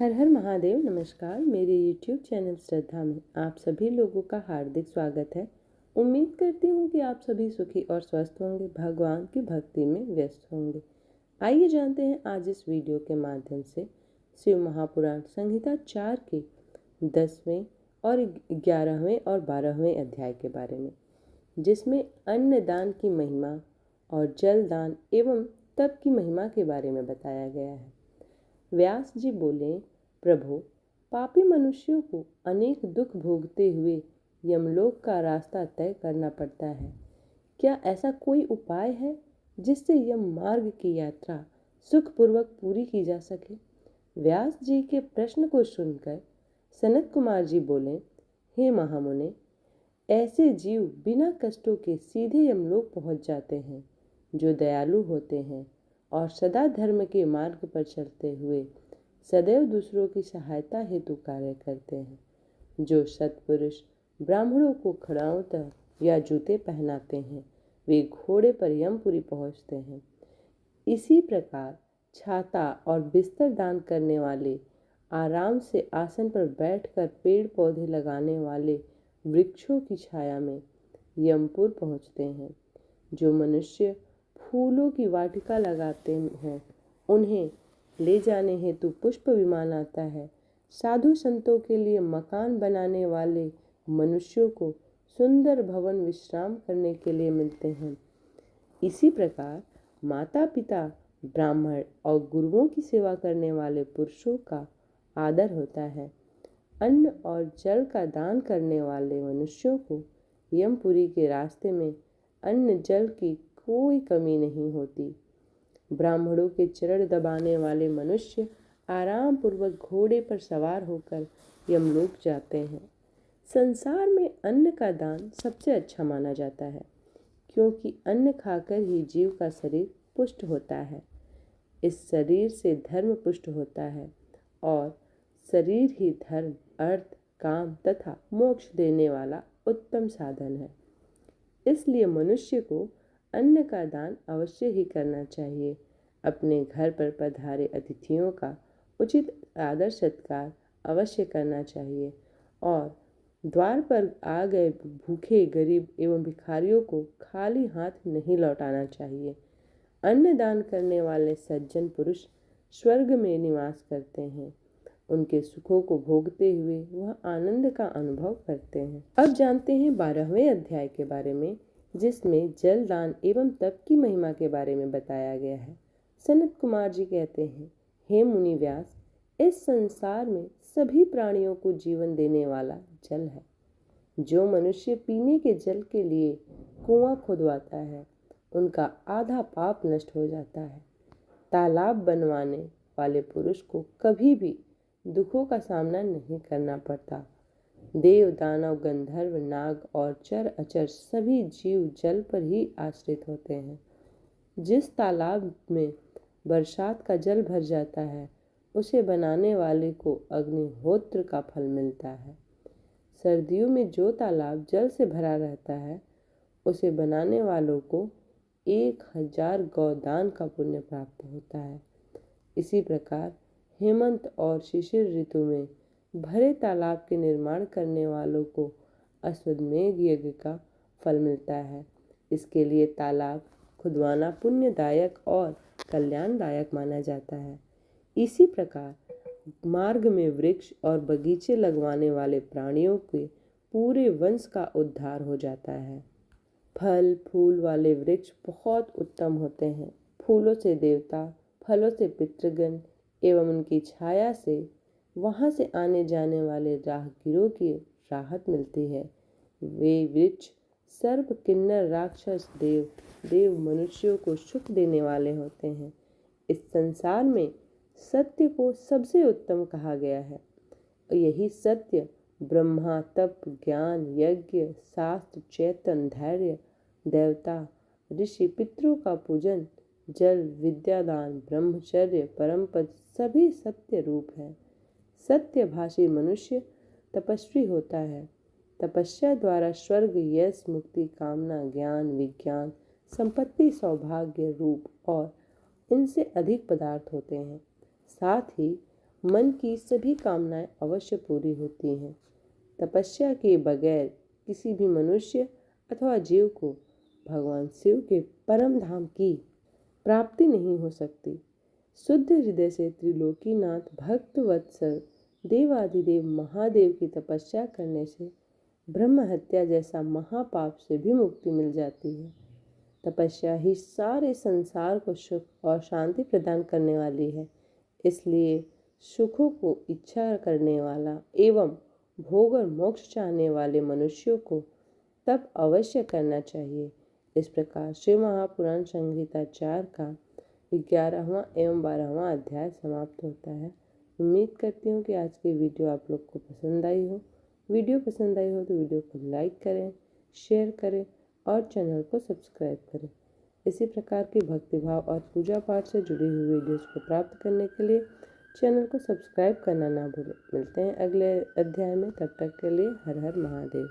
हर हर महादेव। नमस्कार। मेरे YouTube channel श्रद्धा में आप सभी लोगों का हार्दिक स्वागत है। उम्मीद करती हूँ कि आप सभी सुखी और स्वस्थ होंगे, भगवान की भक्ति में व्यस्त होंगे। आइए जानते हैं आज इस वीडियो के माध्यम से शिव महापुराण संहिता 4 के 10वें और 11वें और 12वें अध्याय के बारे में, जिसमें अन्न दान की महिमा और जल दान एवं तप की महिमा के बारे में बताया गया है। व्यास जी बोले, प्रभु, पापी मनुष्यों को अनेक दुख भोगते हुए यमलोक का रास्ता तय करना पड़ता है। क्या ऐसा कोई उपाय है जिससे यम मार्ग की यात्रा सुखपूर्वक पूरी की जा सके? व्यास जी के प्रश्न को सुनकर सनत कुमार जी बोले, हे महामुने, ऐसे जीव बिना कष्टों के सीधे यमलोक पहुंच जाते हैं जो दयालु होते हैं और सदा धर्म के मार्ग पर चलते हुए सदैव दूसरों की सहायता हेतु कार्य करते हैं। जो सत्पुरुष ब्राह्मणों को खड़ाउं या जूते पहनाते हैं, वे घोड़े पर यमपुरी पहुंचते हैं। इसी प्रकार छाता और बिस्तर दान करने वाले, आराम से आसन पर बैठकर पेड़ पौधे लगाने वाले वृक्षों की छाया में यमपुर पहुंचते हैं। जो मनुष्य फूलों की वाटिका लगाते हैं, उन्हें ले जाने हेतु पुष्प विमान आता है। साधु संतों के लिए मकान बनाने वाले मनुष्यों को सुंदर भवन विश्राम करने के लिए मिलते हैं। इसी प्रकार माता पिता, ब्राह्मण और गुरुओं की सेवा करने वाले पुरुषों का आदर होता है। अन्न और जल का दान करने वाले मनुष्यों को यमपुरी के रास्ते में अन्न जल की कोई कमी नहीं होती। ब्राह्मणों के चरण दबाने वाले मनुष्य आराम पूर्वक घोड़े पर सवार होकर यमलोक जाते हैं। संसार में अन्न का दान सबसे अच्छा माना जाता है, क्योंकि अन्न खाकर ही जीव का शरीर पुष्ट होता है। इस शरीर से धर्म पुष्ट होता है और शरीर ही धर्म, अर्थ, काम तथा मोक्ष देने वाला उत्तम साधन है। इसलिए मनुष्य को अन्न का दान अवश्य ही करना चाहिए। अपने घर पर पधारे अतिथियों का उचित आदर सत्कार अवश्य करना चाहिए और द्वार पर आ गए भूखे, गरीब एवं भिखारियों को खाली हाथ नहीं लौटाना चाहिए। अन्न दान करने वाले सज्जन पुरुष स्वर्ग में निवास करते हैं। उनके सुखों को भोगते हुए वह आनंद का अनुभव करते हैं। अब जानते हैं 12वें अध्याय के बारे में, जिसमें जल दान एवं तप की महिमा के बारे में बताया गया है। सनत कुमार जी कहते हैं, हे मुनि व्यास, इस संसार में सभी प्राणियों को जीवन देने वाला जल है। जो मनुष्य पीने के जल के लिए कुआं खुदवाता है, उनका आधा पाप नष्ट हो जाता है। तालाब बनवाने वाले पुरुष को कभी भी दुखों का सामना नहीं करना पड़ता। देव, दानव, गंधर्व, नाग और चर अचर सभी जीव जल पर ही आश्रित होते हैं। जिस तालाब में बरसात का जल भर जाता है, उसे बनाने वाले को अग्निहोत्र का फल मिलता है। सर्दियों में जो तालाब जल से भरा रहता है, उसे बनाने वालों को 1000 गौदान का पुण्य प्राप्त होता है। इसी प्रकार हेमंत और शिशिर ऋतु में भरे तालाब के निर्माण करने वालों को अश्वमेध यज्ञ का फल मिलता है। इसके लिए तालाब खुदवाना पुण्यदायक और कल्याणदायक माना जाता है। इसी प्रकार मार्ग में वृक्ष और बगीचे लगवाने वाले प्राणियों के पूरे वंश का उद्धार हो जाता है। फल फूल वाले वृक्ष बहुत उत्तम होते हैं। फूलों से देवता, फलों से पितृगण एवं उनकी छाया से वहां से आने जाने वाले राहगीरों की राहत मिलती है। वे वृक्ष सर्प, किन्नर, राक्षस, देव मनुष्यों को सुख देने वाले होते हैं। इस संसार में सत्य को सबसे उत्तम कहा गया है। यही सत्य ब्रह्मा, तप, ज्ञान, यज्ञ, शास्त्र, चैतन्य, धैर्य, देवता, ऋषि, पितरों का पूजन, जल, विद्यादान, ब्रह्मचर्य, परम पद सभी सत्य रूप है। सत्यभाषी मनुष्य तपस्वी होता है। तपस्या द्वारा स्वर्ग, यश, मुक्ति, कामना, ज्ञान, विज्ञान, संपत्ति, सौभाग्य, रूप और इनसे अधिक पदार्थ होते हैं। साथ ही मन की सभी कामनाएं अवश्य पूरी होती हैं। तपस्या के बगैर किसी भी मनुष्य अथवा जीव को भगवान शिव के परम धाम की प्राप्ति नहीं हो सकती। शुद्ध हृदय से त्रिलोकीनाथ भक्त वत्सल देवादिदेव महादेव की तपस्या करने से ब्रह्म हत्या जैसा महापाप से भी मुक्ति मिल जाती है। तपस्या ही सारे संसार को सुख और शांति प्रदान करने वाली है। इसलिए सुखों को इच्छा करने वाला एवं भोग और मोक्ष चाहने वाले मनुष्यों को तप अवश्य करना चाहिए। इस प्रकार शिव महापुराण संहिता 4 का 11वां एवं 12वां अध्याय समाप्त होता है। उम्मीद करती हूँ कि आज की वीडियो आप लोग को पसंद आई हो। वीडियो पसंद आई हो तो वीडियो को लाइक करें, शेयर करें और चैनल को सब्सक्राइब करें। इसी प्रकार की भक्तिभाव और पूजा पाठ से जुड़ी हुई वीडियोस को प्राप्त करने के लिए चैनल को सब्सक्राइब करना ना भूलें। मिलते हैं अगले अध्याय में, तब तक के लिए हर हर महादेव।